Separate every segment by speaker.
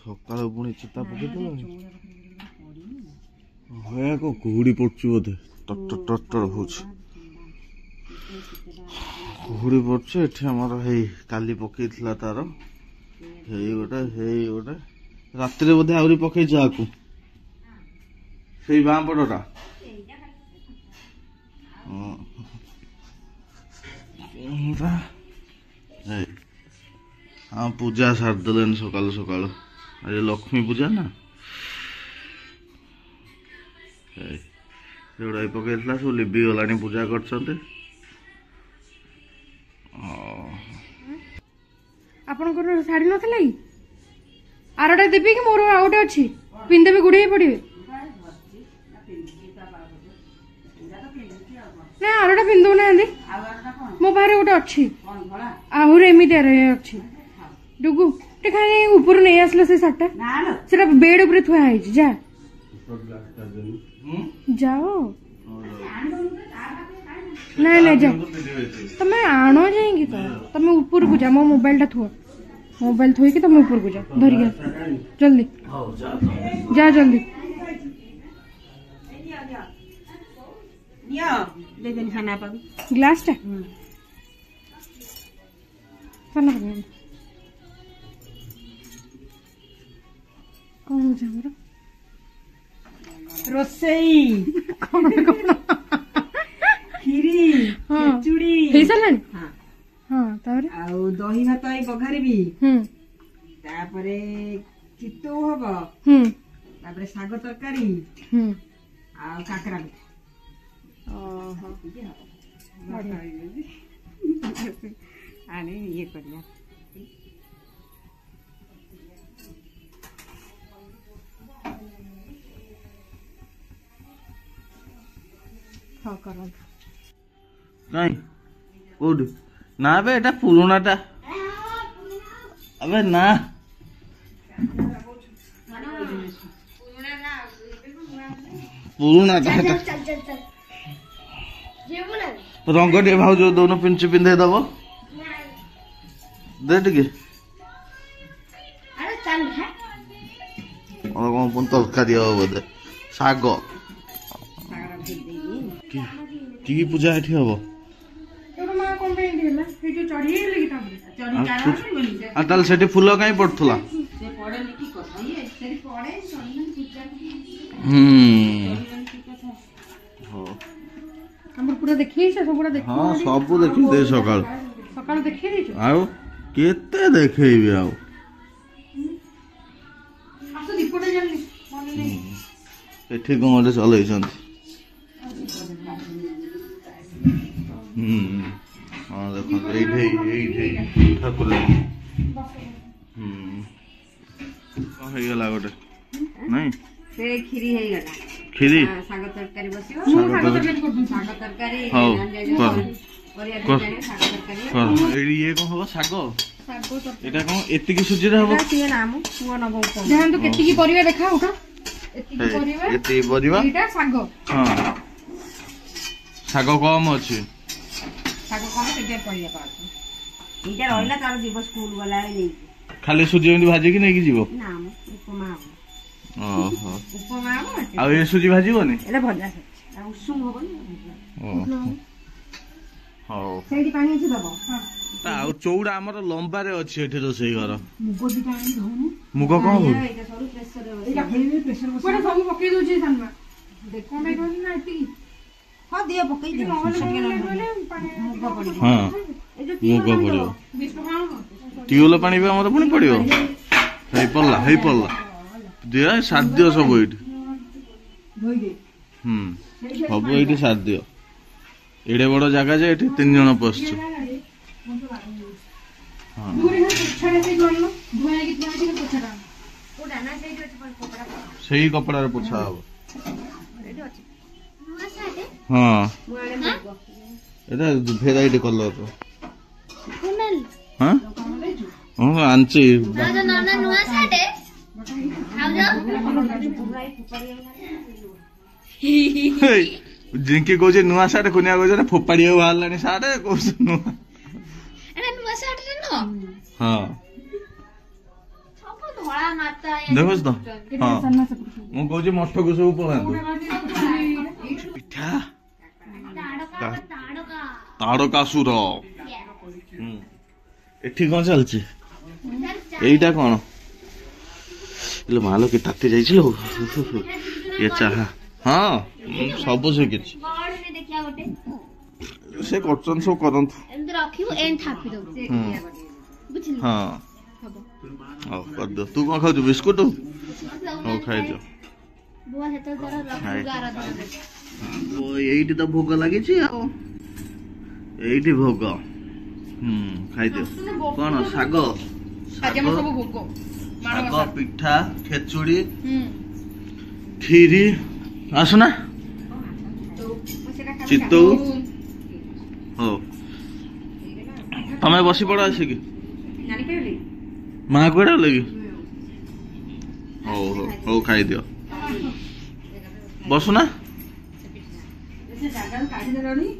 Speaker 1: सकाल पुणी चिता पकईद कुहुड़ी पड़ुच बोधे टटर टटर हो कुहुड़ी पड़ुआमर काली पकई तार गोटे गोटे रात बोधे आहरी पकई आपको से बाँ पटा हाँ पूजा सारदे सकाल सकाल आज लक्ष्मी पूजा ना जोड़ा पकई सब लिभि गला पूजा कर
Speaker 2: शाढ़ी ना आरटा देवी कि मोर आउटे अच्छी पिंधे गुड़े पड़े ना आरटा पिंधु ना मो पाखे गोटे अच्छी आहरी एमती अच्छी डुगु खाली ऊपर नहीं आसला से सार्टा से बेड उपर थुआ जा जाओ नहीं नहीं जा तमें आण जाइए तो तमें ऊपर को जा मो मोबाइल टा थुआ मोबाइल थोई कि तमें ऊपर को जा धरिक जल्दी जा जल्दी ग्लास टा कौन
Speaker 3: रोसई खीरी खिचुड़ी
Speaker 2: हे सालानी हां तारे
Speaker 3: आ दही भात आई बघारबी तापरे चित्तौ हबो तापरे साग तरकारी आ काकरा ओहो आने ये करिया
Speaker 1: कहीं कौट ना बे एटा पुरानाटा अबे ना पुरानाटा रंग टे भाज दोनों पिंच पिंधे दब दे टे कौन तरकारी हम बोधे शाग कि पूजा एठी हबो ताल सेठी फूल कहीं पड़थला
Speaker 2: पूरा देखी हाँ
Speaker 1: सब देखी दे सकाल
Speaker 2: सकाल देखी
Speaker 1: आउ केते देखैबी आउ
Speaker 2: दीपटा जल्दी
Speaker 1: एठी कोन चलैछन हाँ देखो ठाकुर गला गोटे नहीं
Speaker 3: से खीरी है गला
Speaker 1: खीरी
Speaker 3: साग तरकारी बसियो
Speaker 2: साग
Speaker 3: तरकारी
Speaker 1: हां
Speaker 2: ये
Speaker 1: कौन हबो साग एटा कौन एतिकी सुजी रे हबो
Speaker 3: से नाम पुओ नबो ऊपर
Speaker 2: जहां तो केतिकी परिवा देखा उठा एतिकी परिवा एटा साग
Speaker 1: हां साग कम अछि
Speaker 3: साग कम से दे परिया पाछ इटा रहला तार जीव स्कूल वाला नै
Speaker 1: खाली सुजी एमती भाजी कि नै कि जीवो
Speaker 3: नाम उपमा
Speaker 1: ओहो
Speaker 3: उपमा
Speaker 1: आ ए सुजी भाजीबोनी
Speaker 3: एला भजा से आ उषुम होबनी
Speaker 1: ओहो हां
Speaker 2: सेठी पानी अछि दबो हां
Speaker 1: ता चौड़ा हमर लंबा रे अछि एठी रोसई घर
Speaker 2: मुगो दि पानी धौनु
Speaker 1: मुगो कोन हो
Speaker 3: एटा सरू प्रेशर रे
Speaker 2: एटा फेरि प्रेशर बस कोन सब पके दोछि सानमा देखो नै कोन ना एती
Speaker 3: हां दिया पकई दे मुगो पड़ी
Speaker 1: हां मुगो पड़ियो ट्यूबवेल पानी भी हमर पुनी पड़ियो हे पल्ला दिया साध्य सब एठी
Speaker 2: धोई दे
Speaker 1: सब एठी साध्य एडे बड़ जगह जे एठी 3 जण पसछु हां
Speaker 2: दूरी है छड़े से जोड़नो धोया कि तुम्हारे के पोछड़ा ओडा ना से जो कपड़ा
Speaker 1: सही कपड़ा रे पोछा हो
Speaker 3: रेडी अछि नुआ साटे
Speaker 1: हां
Speaker 3: मुआले मुगो
Speaker 1: एटा भेराइटी कलर रो
Speaker 2: कुनल
Speaker 1: हां हां आंची
Speaker 2: ना नुआ साटे
Speaker 1: जिंकी कौचे नुआ सार्ट कुनिया कौचे फोपाड़ी बाहर सार्ट कौच नुआ हाँ देख तो हाँ मुझे मठ को सब पड़ा पिठा ताड़कासुर एठी कौन चलची एटा कौन मालो कि ताती जाइछलो ये चाहा हाँ सब से किछ से करछन सब करंतु
Speaker 4: एंद रखिबो एन थापी दो बुझली
Speaker 1: हाँ ओ कर दो तू कौन खाऊ बिस्कुट हो खाई दो
Speaker 4: बुआ हेतो जरा रखु गारा दे
Speaker 1: ओ एइटी तो भोग लागि छी एइटी भोग खाई दो कौन साग साग पिठा खेचुड़ी खीरी आसना चित्तौ हो तमें बसी पड़ा आसे कि माँ कड़ा लगी हो हो खाई दियो बसुना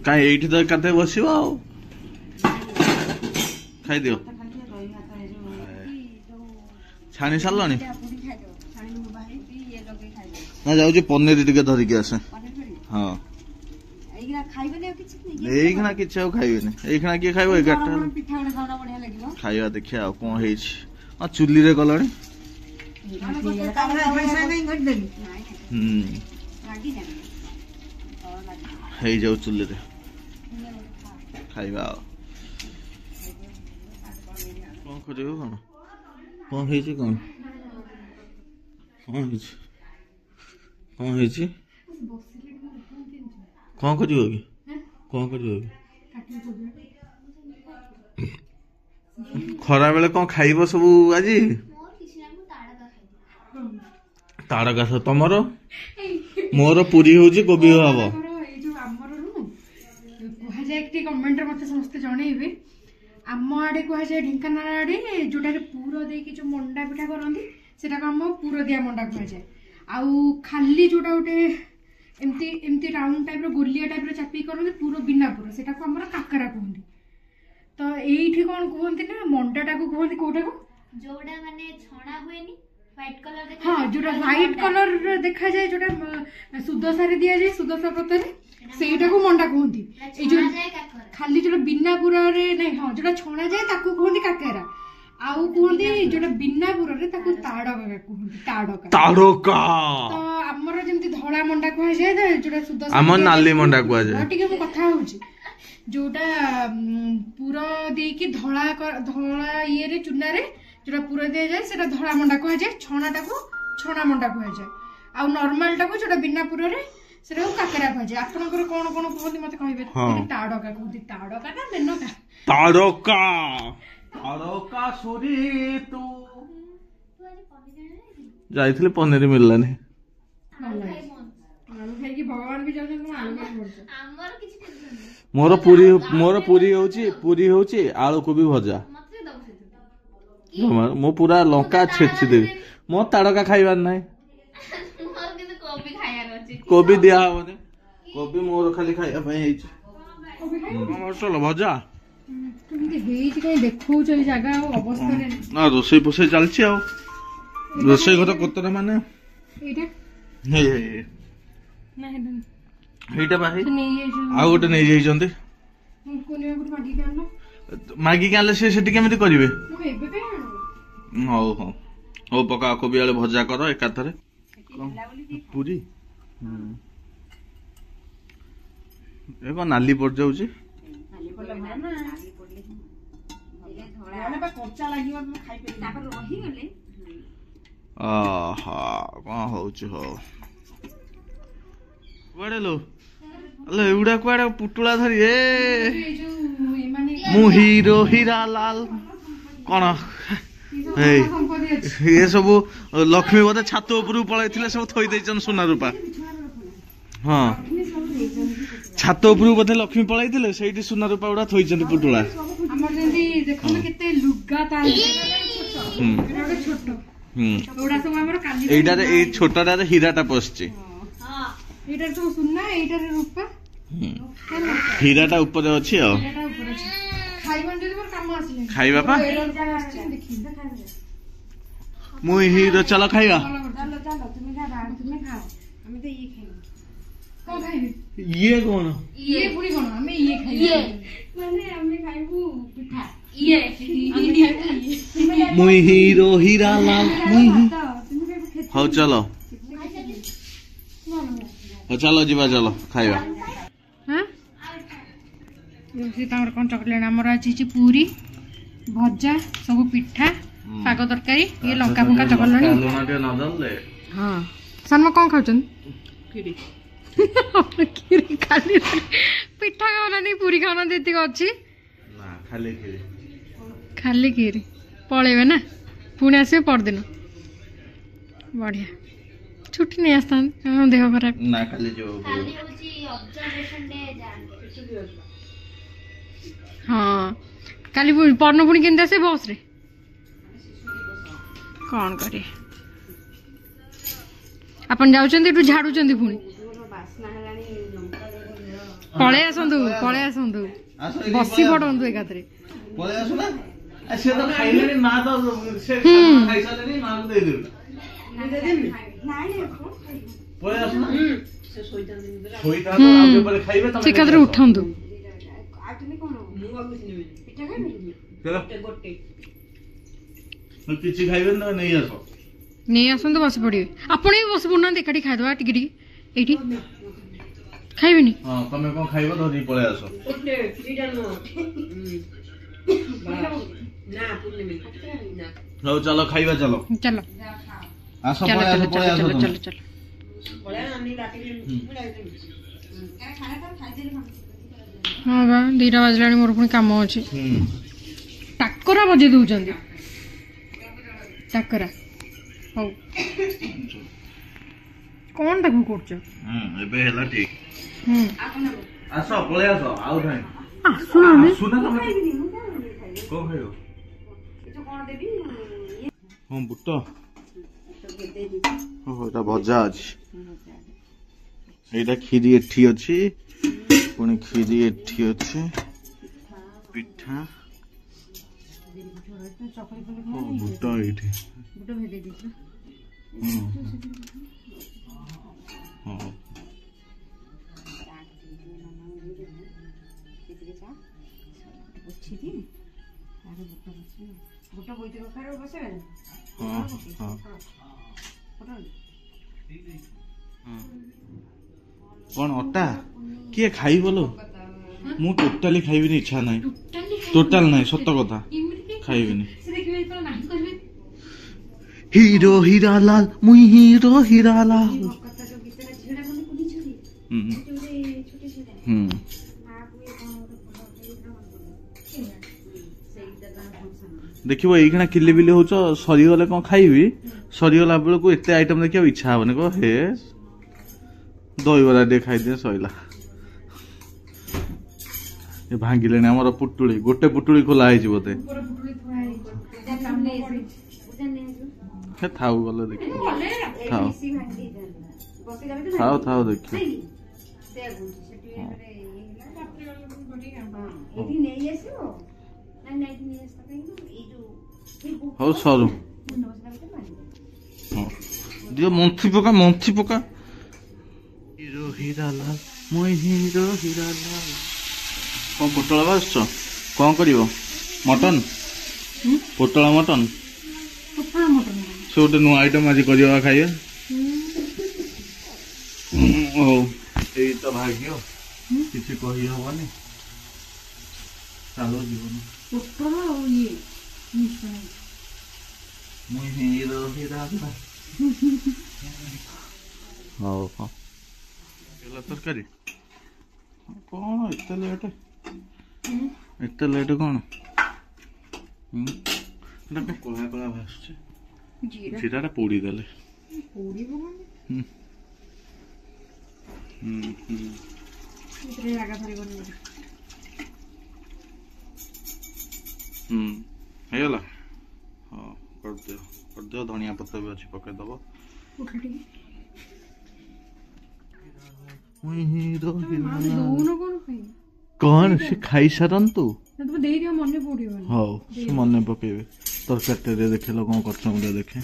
Speaker 1: कहीं एठी तो कते बसिबो आ खाई दियो छाणी सारलनी ना जाऊँ पनीर टिके धरिकी आसे हाँ एइखना किछ खाइबेनी एइखना किए खाइबो 11टा खाइबा देखिया कौन हेछि आ चुल्ली रे गलानी हे जाऊ चुल्ली रे खाइबा कौन खोजो कौन हेछि कौन हेछि कौन करियो कि कौन करियो खरा बेले कौन खाइबो सब आज ताड़का तमर मोर पूरी होची कोबी हबो
Speaker 2: कमेंट मत समस्ते जनइबे आम आड़े कहुए ढेंकानाल आड़े जोटा पूर देकी जो मंडा पिठा करती से आम पूर दिया मंडा कहुए आउ खाली जोटा गोटे एमती एमती राउंड टाइप गोलिया टाइप चापी करते पूर बिना पूर से आम काकरा कहते तो ये कौन कहते ना मंडाटा को कहते कौटा को
Speaker 4: जोड़ा माने छणा हुएनी व्हाइट कलर देखा
Speaker 2: हाँ जोटा व्हाइट कलर देखा जाए जोटा सुदशा रे दिया जाए सुदशा पत्र सेटा को मंडा कहती जो खाली जोटा बिना पूरा रे नहीं हाँ जोटा छणा जाए ताकू कहते काकेरा आउ कहते जोटा बिना पूरा रे ताकू ताड़का कहते ताड़का तो हमर जेमती धड़ा मंडा कह जाए जोटा सुदशा
Speaker 1: हमर नाली मंडा कह जाए
Speaker 2: ठीक है मो कथा होची जोटा पूरा देकी धड़ा ये रे चुना रे जोटा पूरा दिया जाए सेटा धड़ा मंडा कह जाए छणाटा को छणा मंडा कह जाए आ नॉर्मल टा को जोटा बिना पूरा रे सेटा को काकरा कह जाए आपनकर कोन कोन कहते मते कहबे ताड़का कहते ताड़का ना मेनका
Speaker 1: ताड़का ताड़का सुरी तू जाइथिले पनीर मिललानी आलू खाई कि भगवान भी जाउछन तुम आलू खाई बोलछ हमर किछ मोर पूरी होची आलू को भी भजा मो पूरा लंका छेची देवी मो ताड़का खाइबार नाही कोबी दिया हबने कोबी मोर खाली खाइबा पई हेची मसल भजा
Speaker 2: तुमते हेची कहीं देखौ छ जगह अवस्था रे
Speaker 1: ना रोसई पोसई चलछि आ रोसई घर कोतरा माने
Speaker 2: एटा
Speaker 1: हे हे
Speaker 2: ना
Speaker 1: हेटा बा हे आ गोटे नै जाइछन्ते
Speaker 2: कोने गुड मागी कानो
Speaker 1: मागी काले से सेठी केमिति करिवे
Speaker 2: एबे पे
Speaker 1: हो हो हो पका कोबी वाले भजा करो एका थरे पूरी एगो नाली पड़ जाउची
Speaker 3: नाली पड़ ना नाली पड़ले धड़ा बा कच्चा लागिबा हम खाइ पे तापर रही गले
Speaker 1: आहा कोन होउची हो कुआडे लो अले एउडा कुआडे पुटुला धरी ए मु हीरो हीरा लाल कोन ये सब लक्ष्मी बोधे छात उपरू पलैथिले सब थई दैछन सोना रूपा हाँ छात उपरू बोधे लक्ष्मी पलैथिले सेठी सोना रूपा उडा थईछन पुटुला
Speaker 2: हमर जेंती देखो केते लुगा ताल छोटो ଏଗୁଡା ସବୁ ଆମର କାଲି
Speaker 1: ଏଇଟାରେ ଏଇ ଛୋଟଟାରେ ହୀରାଟା ପଶିଛି।
Speaker 2: ଏଇଟାରେ ସବୁ ସୁନା, ଏଇଟାରେ ରୂପା।
Speaker 1: ହୀରାଟା ଉପରେ ଅଛି ଆଉ।
Speaker 2: ଏଇଟା ଉପରେ ଅଛି। ଖାଇବାନି ଯଦି ମୋର କାମ ଆସିଲେ
Speaker 1: ଖାଇବା ପା
Speaker 2: ଦେଖିବି।
Speaker 1: ମୁଁ ହିରୋ ଚାଲ ଖାଇବା।
Speaker 3: ଚାଲ ଚାଲ ତୁମେ ଖାଅ ଆମେ ତ ଇଏ ଖାଇବୁ।
Speaker 2: କଣ ଖାଇବି?
Speaker 1: ଇଏ କଣ?
Speaker 2: ଇଏ ପୁଣି କଣ? ଆମେ ଇଏ ଖାଇବୁ।
Speaker 3: ମାନେ ଆମେ ଖାଇବୁ ପିଠା।
Speaker 2: ଇଏ
Speaker 1: ମୁଇଁ ହିରୋ ହୀରା ଲାଲ ମୁଇଁ
Speaker 3: ତୁମେ ଖାଇବୁ ଖେଚୁଡି।
Speaker 1: ହଉ ଚାଲ ହଉ ଚାଲ ଯିବା ଚାଲ ଖାଇବା।
Speaker 2: ସେ ତାଙ୍କର କଣ ଚକଲେଟ୍, ଆମର ଆଜି ହେଇଛି ପୁରୀ ଭଜା ସବୁ ପିଠା ଶାଗ ତରକାରୀ ଇଏ ଲଙ୍କା ଫଙ୍କା ଚକଲେଟ୍। ହଁ ସାନ କଣ ଖାଉଛନ୍ତି? କ୍ଷୀରି ଖାଲି ପିଠା ଖାଉନାହାନ୍ତି, ପୁରୀ ଖାଉନାହାନ୍ତି, ଏତିକି ଅଛି ଖାଲି କ୍ଷୀରି। ପଳେଇବେ ନା ପୁଣି ଆସିବେ ପରଦିନ। ବଢିଆ ଛୁଟି ନେଇ ଆସିଥାନ୍ତି, ଦେହ ଖରାପ।
Speaker 1: ନା କାଲି ଯିବ।
Speaker 2: ହଁ କାଲି ପର୍ଣ୍ଣ ପୁଣି କେମିତି ଆସିବେ? ବସରେ। କଣ କରିବେ? ଆପଣ ଯାଉଛନ୍ତି ଏଠୁ ଝାଡୁଛନ୍ତି, ପୁଣି ପଳେଇ ଆସନ୍ତୁ ପଳେଇ ଆସନ୍ତୁ, ବସି ପଡନ୍ତୁ ଏକାଥରେ।
Speaker 1: ପଳେଇ ଆସୁ ନା। ସେ ତ ଖାଇଲେଣି, ମା ତ ସେ ଖାଇସାରିଲେଣି, ମାକୁ ଦେଇଦେବି। ପଳେଇ ଆସୁ ନା।
Speaker 2: ସେ ଏକାଥରେ ଉଠନ୍ତୁ।
Speaker 1: କିଛି ଖାଇବେନି ତ ନେଇ ଆସ।
Speaker 2: ନେଇ ଆସନ୍ତୁ, ବସି ପଡିବେ। ଆପଣ ବି ବସି ପଡୁନାହାନ୍ତି, ଏକାଠି ଖାଇଦବା ଟିକେ ଟିକେ। ଏଇଠି ଖାଇବେନି?
Speaker 1: ହଁ ତମେ କଣ ଖାଇବ ଧରିକି ପଳେଇ ଆସ। ହଉ ଚାଲ ଖାଇବା ଚାଲ
Speaker 2: ଚାଲ
Speaker 1: ଆସ
Speaker 2: ଚାଲ
Speaker 1: ପଳେଇ ଆସ
Speaker 2: ଚାଲ
Speaker 1: ପଳେଇ ଆସ
Speaker 2: ଚାଲ
Speaker 1: ତମେ।
Speaker 2: ଚାଲ ଚାଲ। ହଁ ବା 2ଟା ବାଜିଲାଣି, ମୋର ପୁଣି କାମ ଅଛି। ଟାକରା ବଜେଇ ଦଉଛନ୍ତି, ଟାକରା। ହଉ କଣ ତାକୁ କରୁଛ?
Speaker 1: ଏବେ ହେଲା ଠିକ। ଆସ ପଳେଇ ଆସ। ଆଉ ନାହିଁ
Speaker 2: ଆସୁନାହାନ୍ତି।
Speaker 1: ଆସୁନା ତମେ। କଣ ଖାଇବ? ହଁ ବୁଟ। ଏଇଟା ଭଜା ଅଛି। ଏଇଟା କ୍ଷୀରି ଏଠି ଅଛି, ପୁଣି କ୍ଷୀରି ଏଠି ଅଛି, ପିଠା ବୁଟ ଏଇଠି। ହଁ କଣ ଅଟା କିଏ ଖାଇବଲ? ମୁଁ ଟୋଟାଲି ଖାଇବିନି, ଇଚ୍ଛା ନାହିଁ, ଟୋଟାଲ ନାହିଁ, ସତ କଥା ଖାଇବିନି। ହିରୋ ହୀରା ଲାଲ ମୁଇଁ ହିରୋ ହୀରା ଲାଲ। ଦେଖିବ ଏଇଖିଣା କିଲି ବିଲି ହଉଛ, ସରିଗଲେ କଣ ଖାଇବି, ସରିଗଲା ବେଳକୁ ଏତେ ଆଇଟମ ଦେଖିବାକୁ ଇଚ୍ଛା ହବନି। କହ ହେ ଦହିବରା ଟିକେ ଖାଇଦିଏ ସଇଲା। ଏ ଭାଙ୍ଗିଲେଣି ଆମର ପୁଟୁଳି, ଗୋଟେ ପୁଟୁଳି ଖୋଲା ହେଇଛି ବୋଧେ। ଥାଉ ଗଲେ ଦେଖିବ, ଥାଉ ଥାଉ ଥାଉ ଦେଖିବ। ହଉ ସରୁ। ଦିଅ ମନ୍ଥି ପକା, ମନ୍ଥି ପକା। ହିରୋ ହୀରା ଲାଲ ମୁଇଁ ହିରୋ ହୀରା ଲାଲ। କଣ ପୋଟଳ ଭାଜୁଛ? କଣ କରିବ? ମଟନ? ପୋଟଳ ମଟନ? ସେ ଗୋଟେ ନୂଆ ଆଇଟମ ଆଜି କରିବା, ଖାଇବା। ହଉ ଏଇ ତ ଭାଗ୍ୟ, କିଛି କହି ହବନି। ଚାଲୁ ଜୀବନ। ମୁଇଁ ହିରୋ ହୀରା ଲାଲ। ହଉ ହଁ ତରକାରୀ କଣ ଏତେ ଲେଟ୍? ଏତେ ଲେଟ୍ କଣ? ଏଟା କଳା କଳା ଭାସୁଛି, ଜିରାଟା ପୋଡ଼ି ଦେଲେ। ହେଇଗଲା। ହଁ କରିଦିଅ। କରିଦିଅ ଧନିଆ ପତ୍ର ବି ଅଛି ପକେଇଦବ ମୁଇଁ ହିରୋ କଣ ସେ ଖାଇସାରନ୍ତୁ ହଉ ସେ ମନେ ପକେଇବେ ତରକାରୀଟେ ଦେଖିଲ କଣ କରୁଛ ମୁଁ ଦେଖେ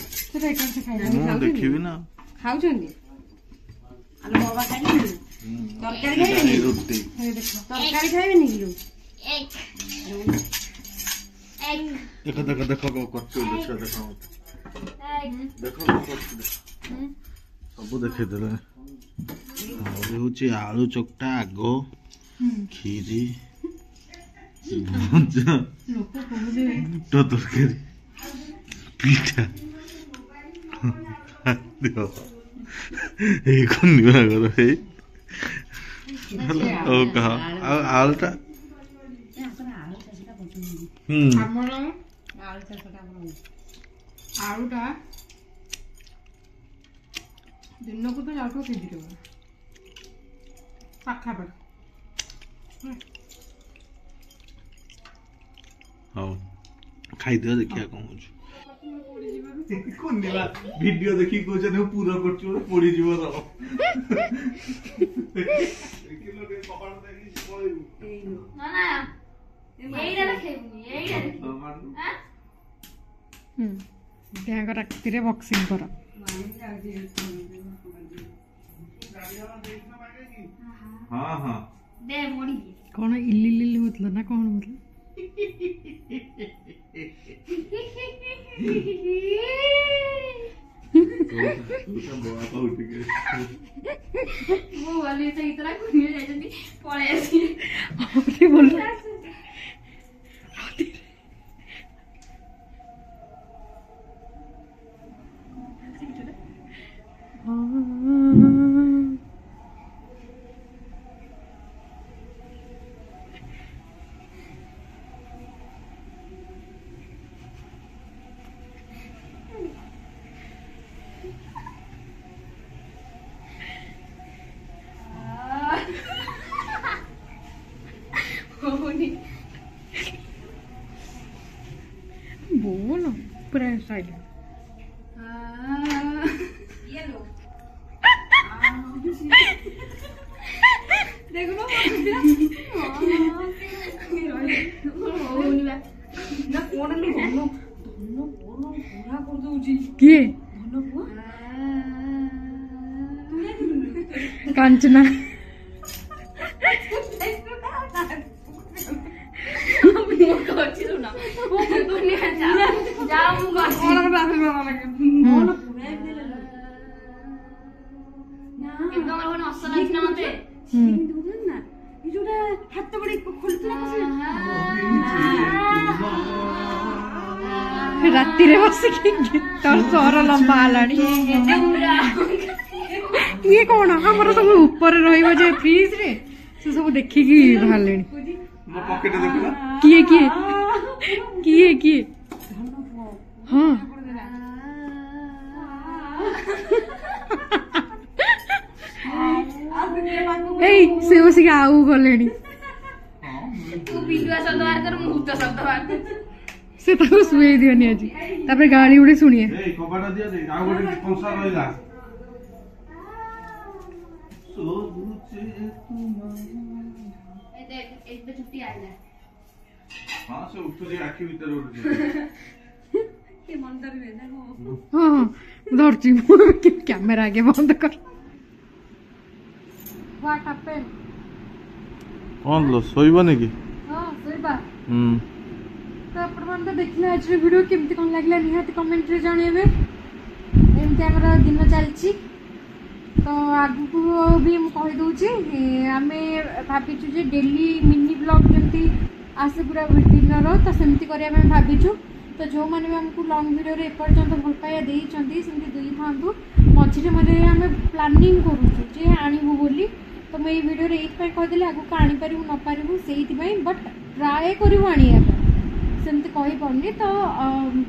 Speaker 1: ମୁଁ ଦେଖିବି ନା
Speaker 3: ଖାଉଛନ୍ତି
Speaker 1: ରୁଟି
Speaker 3: ତରକାରୀ ଖାଇବେନି କି
Speaker 1: ଦେଖ ଦେଖ ଦେଖ କଣ କରୁଛୁ ଦେଖ ଦେଖ ଦେଖ କଣ କରୁଛୁ ସବୁ ଦେଖେଇଦେଲେ ଆହୁରି ହଉଛି ଆଳୁ ଚକଟା ଆଗ କ୍ଷୀରି ଭଜା ବୁଟ ତରକାରୀ ପିଠା ଏଇ କନିବା ଘର ହେଇ ଆଳୁଟା
Speaker 2: ଆଳୁଟା ଦିନକୁ ତ ଯାଉଥିବ କେଜି ଟଙ୍କା ପାଖାପାଖି
Speaker 1: ହଉ ଖାଇଦିଅ ଦେଖିବା କଣ ହଉଛି ଭିଡିଓ ଦେଖିକି କହୁଛନ୍ତି ମୁଁ ପୁରା କରୁଛି ମୋର ପୋଡିଯିବ
Speaker 2: ରାତିରେ ବକ୍ସିଂ କର
Speaker 1: ହଁ ହଁ
Speaker 2: କଣ ଇଲି ହଉଥିଲା ନା କଣ ହଉଥିଲା बोलो पूरा साइड किए कांचना राति रे बसिकी गीतर स्वर लंबा हलानी ये कौन हमर सब ऊपर रहिबो जे फ्रीज रे से सब देखिकी भालेनी
Speaker 1: मो पॉकेट देखला
Speaker 2: किए किए किए किए हां ए से बसिकी आउ गलेनी
Speaker 3: तू बिलुआ शब्द बाहर कर मुहूर्त शब्द बाहर कर
Speaker 2: से ताको सुए दियनी आजी तापर गाली उडे सुनिए
Speaker 1: ए कबाटा दिया दे आ गोटे कंसा रहिला सो बुचे तुमा
Speaker 3: ए देख एक पे छुट्टी आइला
Speaker 1: हां से उठुली आखी भीतर उठुली
Speaker 3: के मंदर में देखो
Speaker 2: हां धरची कैमरा आगे बंद कर व्हाट हैपेन
Speaker 1: कौन लो सोइबने की
Speaker 2: हां सोइबा तो अपन तो देखले आज वीडियो केमती कोन लागला निहाती कमेंट रे जानिबे एमती हमरा दिन चलची तो आगु को भी हम कहि दोची आमे भाबिचु जे डेली मिनी ब्लॉग जेमती आसे पूरा दिन रो तो सेमती करिया में भाबिचु तो जो माने हमको लॉन्ग वीडियो रे पर्यंत भल पाया देई चंदी सेमती देई थांतु मझिरे मझिरे हमें प्लानिंग करूछु जे आनिबु बोली तो मैं वीडियो रे एक पे कह देले आगु का आनी परिबु न परिबु सेहिति पई बट ट्राई करिबु आनिया सेमती कहि पड़नी तो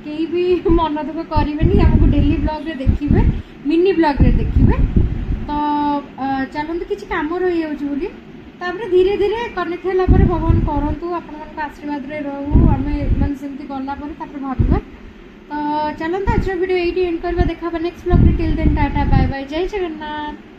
Speaker 2: केही भी मन दुख करेनि हमको डेली ब्लॉग रे देखिबे मिनी ब्लॉग रे देखिबे तो चलते किसी कम रही जाऊँगी तापर धीरे धीरे कनेक्ट होला भगवान करंतु आपण आशीर्वाद रे रहू आम मैंने सेमती गला भाविबा तो चलता आज वीडियो ये एंड करवा देखा next blog till then tata bye bye जय जगन्नाथ।